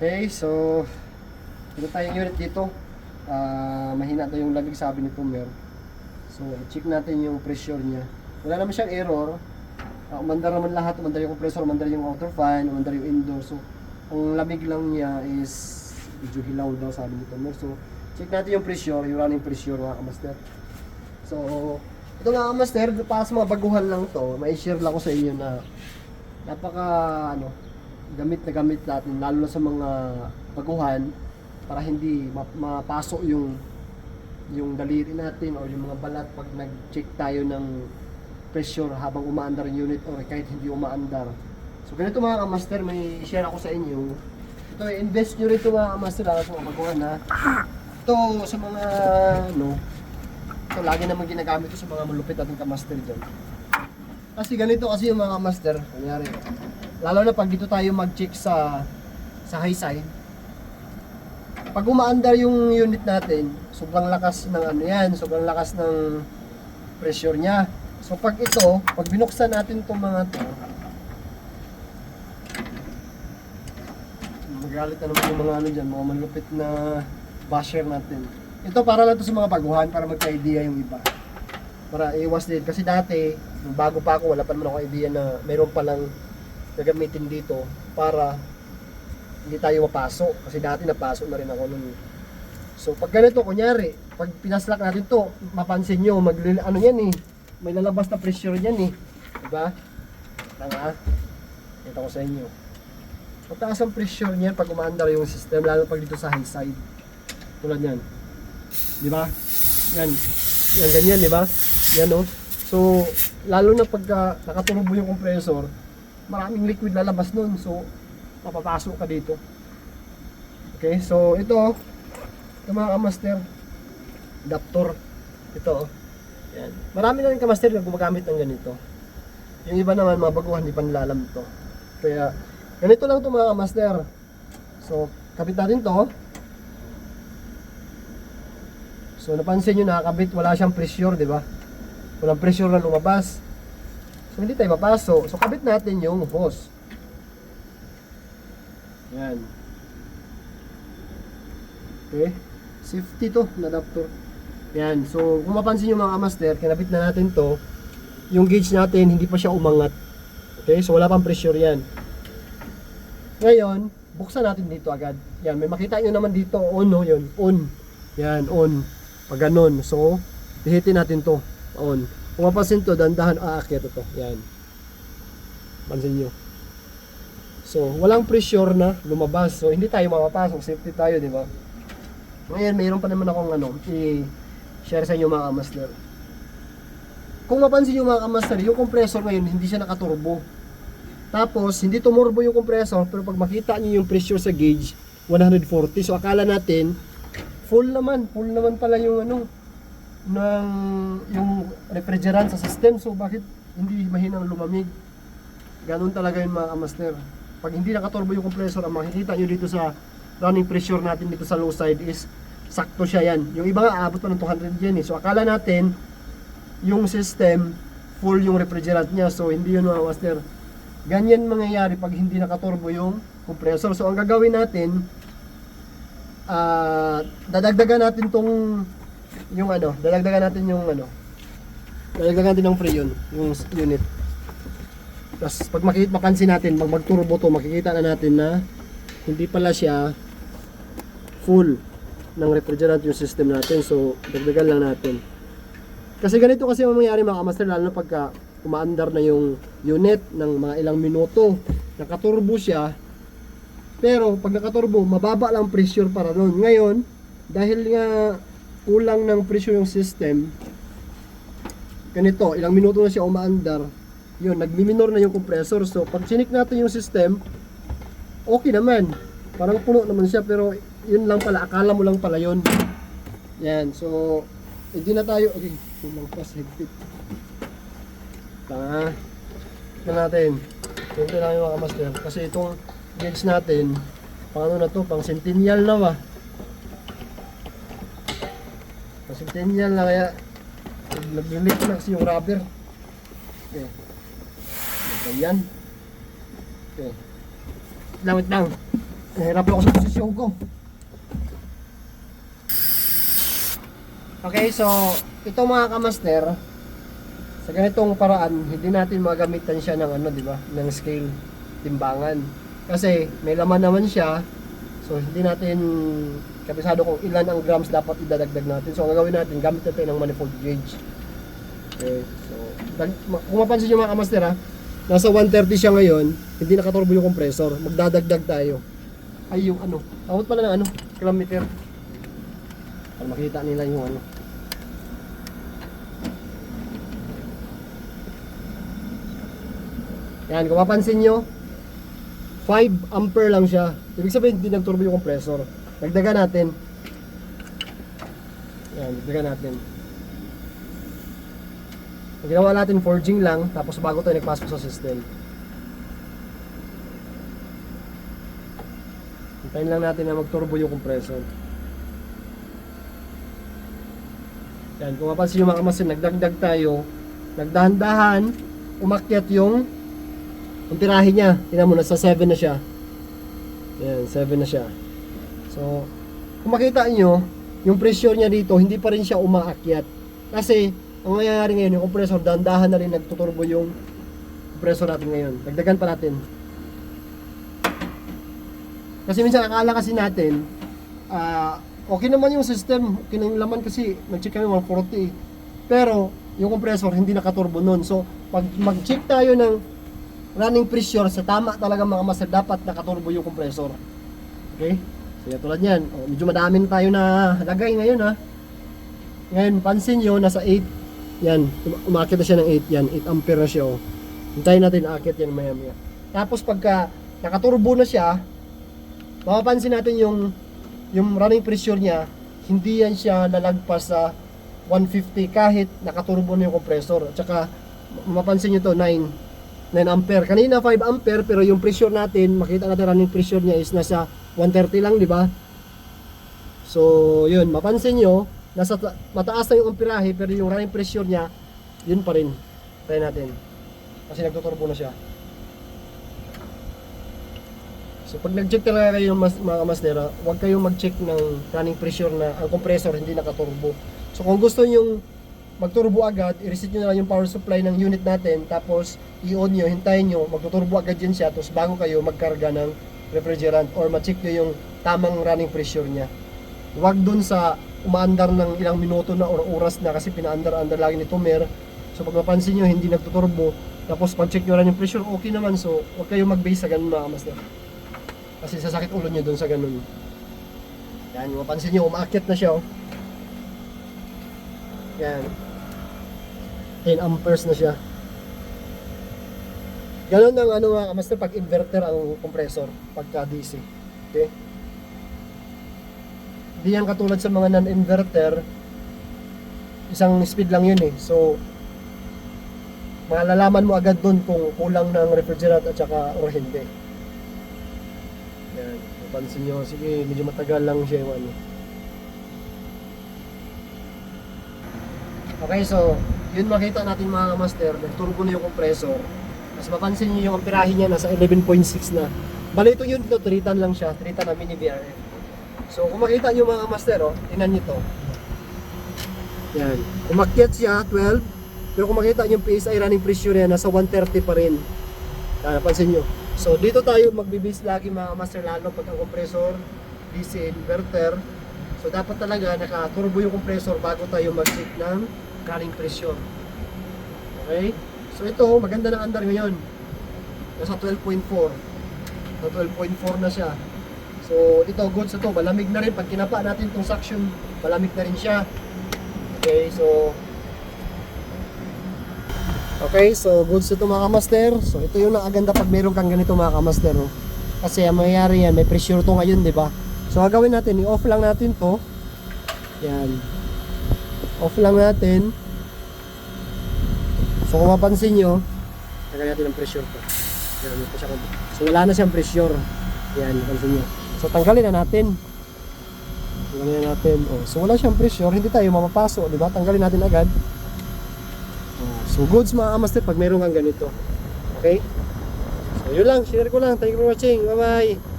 Okay, so ito tayong unit dito. Mahina daw yung lamig, sabi ni Tumer. So, check natin yung pressure niya. Wala naman siyang error. Umandar naman lahat, umandar yung compressor, umandar yung outer fan, umandar yung indoor. So, ang lamig lang niya is medyo hilaw daw, sabi ni Tumer. So, check natin yung pressure, yung running pressure mga kamaster. So, ito nga kamaster, para sa mga baguhan lang to, may share lang ko sa inyo na napaka gamit na gamit natin, lalo na sa mga baguhan, para hindi mapasok yung daliri natin o yung mga balat pag nag-check tayo ng pressure habang umaandar yung unit or kahit hindi umaandar. So ganito mga kamaster, may share ako sa inyo. Ito, invest nyo rito mga kamaster sa mga baguhan ha. Ito sa mga ito lagi naman ginagamit ko sa mga malupit nating kamaster dyan. Kasi ganito kasi yung mga kamaster, kunyari, lalo na pag dito tayo mag-check sa high side. Pag umaandar yung unit natin, sobrang lakas ng sobrang lakas ng pressure niya. So pag binuksan natin itong mga to, magalit na naman yung mga dyan, mga malupit na basher natin. Ito para lang to sa mga baguhan, para magka-idea yung iba. Para iwas din. Kasi dati, nung bago pa ako, wala pa naman ako idea na mayroon palang gagamitin dito para hindi tayo mapasok. Kasi dati napasok na rin ako nun. So pag ganito, kunyari, pag pinaslak natin to, mapansin nyo, may lalabas na pressure yan eh. Diba? Tanga. Ito ko sa inyo. Mataas ang pressure niyan pag umaandar yung system, lalo pag dito sa high side. Tulad yan. Diba? Yan. Yan, ganyan, diba? Yan o. So, lalo na pag nakaturbo yung compressor, maraming liquid lalabas nun. So, mapapasok ka dito. Okay, so ito mga kamaster, adapter. Ito. Yan. Marami na rin kamaster na gumagamit ng ganito. Yung iba naman, mga baguhan, hindi pa nila alam ito. Kaya, ganito lang ito mga kamaster. So, kabit natin to. So, napansin nyo nakakabit, wala siyang pressure, di ba? Walang pressure na lumabas. So, hindi tayo mapasok. So, kabit natin yung hose. Yan. Okay. Safety to, na adapter. Yan. So, kung mapansin nyo mga kamaster, kinabit na natin to. Yung gauge natin, hindi pa siya umangat. Okay. So, wala pang pressure yan. Ngayon, buksan natin dito agad. Yan. May makita nyo naman dito. On, no? Yun. On. Yan. On. Pag ganun. So, hihitin natin to. On. Kung mapansin to, dandahan aakyat ito. Yan. Pansin nyo. So, walang pressure na lumabas. So, hindi tayo mapapasok. Safety tayo, di ba? Ngayon, mayroon pa naman akong i-share sa inyo mga kamaster. Kung mapansin nyo mga kamaster, yung compressor ngayon, hindi siya nakaturbo. Tapos, hindi tumurbo yung compressor, pero pag makita nyo yung pressure sa gauge, 140. So, akala natin, full naman pala yung yung refrigerant sa system. So, bakit hindi mahinang lumamig? Ganun talaga yun mga kamaster. Pag hindi nakaturbo yung compressor, ang makikita nyo dito sa running pressure natin dito sa low side is sakto siya yan. Yung iba nga aabot pa ng 200 yan eh. So akala natin yung system full yung refrigerant niya. So hindi yun mga master. Ganyan mangyayari pag hindi nakaturbo yung compressor. So ang gagawin natin, dadagdagan natin ng freon, yung unit. Tapos pag mapansin natin, pag magturbo to, makikita na natin na hindi pala siya full ng refrigerant yung system natin. So, dagdagan lang natin. Kasi ganito kasi ang mangyayari mga kamaster, lalo na pagka umaandar na yung unit ng mga ilang minuto. Nakaturbo siya. Pero, pag nakaturbo, mababa lang pressure para noon. Ngayon, dahil nga kulang ng pressure yung system, ganito, ilang minuto na siya umaandar, yun, nagmi-minor na yung compressor. So, pag sinik natin yung system, okay naman. Parang puno naman siya, pero yun lang pala, akala mo lang pala yun. Yan, so, hindi na tayo, okay, yun lang pas, higpit. Tanga. Ito natin. Ito lang yung mga kamaster. Kasi itong gauge natin, paano na to, pang centennial na ba? Pang centennial na, kaya, nag-relate na kasi yung rubber. Okay. Ganyan. Okay. Wait lang. Nahirap ako sa posisyon ko. Okay, so ito mga kamaster, sa ganitong paraan, hindi natin magamitan siya ng ano, di ba? Ng scale, timbangan. Kasi may laman naman siya. So hindi natin kabisado kung ilan ang grams dapat idadagdag natin. So ang gagawin natin, gamit natin ng manifold gauge. Okay, so kung mapansin nyo mga kamaster ha, nasa 130 siya ngayon, hindi nakaturbo yung compressor. Magdadagdag tayo. Ay yung ano, tawag pala ng ano, kilometer. Para makita nila yung ano. Yan, kung mapansin nyo, 5 ampere lang siya. Ibig sabihin, hindi nagturbo yung compressor. Dagdagan natin. Yan, dagdagan natin. Ang ginawa natin, forging lang, tapos bago tayo nagpasok sa system. Hintayin lang natin na magturbo yung compressor. Yan, kung mapansin nyo mga kamasin, nagdagdag tayo, nagdahan-dahan, umakyat yung tirahe niya. Tingnan mo, nasa 7 na siya. Yan, 7 na siya. So, kung makita nyo, yung pressure niya dito, hindi pa rin siya umaakyat. Kasi, ang nangyayari ngayon, yung compressor, dahan-dahan na rin nagtuturbo yung compressor natin ngayon. Dagdagan pa natin. Kasi minsan, akala kasi natin, okay naman yung system, okay na yung laman kasi, nag-check kami 140. Pero, yung compressor, hindi nakaturbo nun. So, pag mag-check tayo ng running pressure sa tama talaga mga master, dapat nakaturbo yung compressor. Okay? So tulad yan, medyo madami na tayo na lagay ngayon ha. Ngayon pansin nyo, nasa 8. Yan, umakit na siya ng 8. Yan, 8 ampere na siya. Hintayin natin akit yan maya maya. Tapos pagka nakaturbo na siya, mapapansin natin yung running pressure niya, hindi yan siya lalagpas sa 150 kahit nakaturbo na yung compressor. At saka mapapansin nyo to, 9 ampere. Kanina 5 ampere, pero yung pressure natin, makita natin running pressure niya is nasa 130 lang, di ba? So, yun, mapansin nyo, nasa mataas na yung amperahe, pero yung running pressure niya, yun pa rin. Try natin. Kasi nagtuturbo na siya. So, pag nag-check talaga kayo mga kamastera, huwag kayong mag-check ng running pressure na ang compressor hindi nakaturbo. So, kung gusto nyo magturbo agad, i-reset nyo na lang yung power supply ng unit natin, tapos i-on nyo, hintayin nyo, magtuturbo agad yan siya, tapos bago kayo magkarga ng refrigerant or ma-check nyo yung tamang running pressure niya. Huwag dun sa umaandar ng ilang minuto na or oras na kasi pinaandar-andar lagi ni Tomer. So pag mapansin nyo, hindi nagtuturbo, tapos pag-check nyo running pressure, okay naman. So huwag kayong mag-base sa ganun mga master. Kasi sasakit ulo nyo dun sa ganun. Yan, mapansin nyo, umaakyat na siya. Oh. Yan. 10 amperes na siya. Ganon ang ano mga master pag inverter ang compressor pagka DC. Okay? Hindi yan katulad sa mga non-inverter. Isang speed lang yun eh. So malalaman mo agad dun kung kulang ng refrigerant at saka or hindi. Yan. Pansin nyo, sige, medyo matagal lang siya yung ano. Okay, so yun makita natin mga master, nagturbo na yung compressor. Mas mapansin nyo yung amperahe niya nasa 11.6 na. Bali ito yun, 3 ton lang siya, 3 ton na mini VRF. So kung makita nyo mga master, oh, tingnan nyo to. Yan, umakyat siya 12, pero kung makita nyo yung PSI running pressure niya nasa 130 pa rin. Yan, napansin nyo. So dito tayo magbibase lagi mga master, lalo pag ang compressor DC inverter. So dapat talaga naka-turbo yung compressor bago tayo mag-check ng running pressure. Okay? So ito, maganda na andar ngayon. Nasa 12.4. So 12.4 na siya. So ito, goods ito. Malamig na rin. Pag kinapa natin itong suction, malamig na rin siya. Okay, so goods ito mga kamaster. So ito yung nakaganda pag meron kang ganito mga kamaster. No? Kasi ang mangyayari yan, may pressure to ngayon, di ba? So gagawin natin, i-off lang natin to. Yan. Off lang natin. So kung mapansin nyo, lagyan natin ang pressure ko. Yan, so wala na siyang pressure. Yan, mapansin nyo. So tanggalin na natin. Tanggalin na natin. Oh, so wala siyang pressure, hindi tayo mapapaso, di ba? Tanggalin natin agad. Oh, so goods mga master pag mayroon kang ganito. Okay? So yun lang, share ko lang. Thank you for watching. Bye bye.